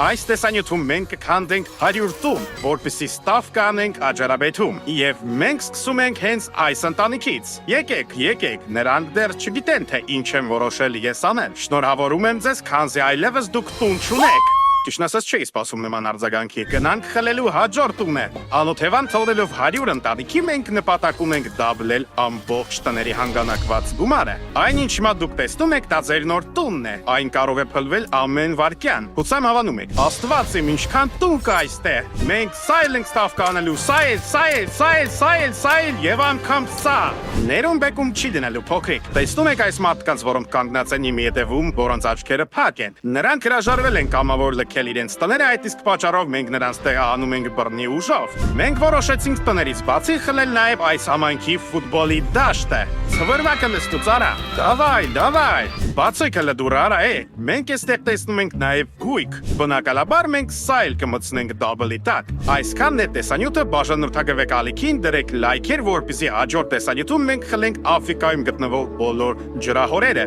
Այս տեսանյութում մենք կքանդենք 100 տուն, որպեսզի ստավ կանենք Աջարաբեթում, եւ մենք սկսում ենք հենց այս ընտանիքից։ Եկեք, նրանք դեռ չգիտեն, թե ինչ են որոշել ես անել։ Շնորհավորում եմ ձեզ, քանզի այլևս դուք տուն չունեք։ Ճիշտն ասած չէի սպասում նման արձագանքի։ Գնանք խլելու հաջորդ տունը։ Անօթևան թողնելով 100 ընտանիքի մենք նպատակ ունենք դաբլել ամբողջ տների հանգանակված գումարը։ Այնինչ հիմա դուք տեսնում եք, դա ձեր նոր տունն է։ Այն կարող է փլվել ամեն վայրկյան։ Հուսամ հավանում եք։ Աստված իմ, ինչքան տուն կա այստեղ։ Մենք սայլ ենք ստավ կանելու, սայլ եւ անգամ սա։ Ներում բեկում չի դնելու փոքրիկ։ Տեսնում եք այս մարդկանց, որոնք կանգնած են իմ ետևում, որոնց աչքերը փակ են։ Նրանք հրաժարվել են կամավոր լքել իրենց տները, այդ իսկ պատճառով մենք նրանց տեղը անում ենք բռնի ուժով։ Մենք որոշեցինք տներից բացի խլել նաև այս համայնքի ֆուտբոլի դաշտը։ Ցվրվակը նստուց արա։ Դավայ, բացույկը լդուր արա է։ Մենք էստեղ տեսնում ենք նաև գույք։ Բնակալաբար մենք սայլ կմտցնենք դաբլի տակ։ Այսքանն է տեսանյութը, բաժանորդագրվեք ալիքին, դրեք լայքեր, որպեսզի հաջորդ տեսանյութում մենք խլենք Աֆրիկայում գտնվող բոլոր ջրահորերը։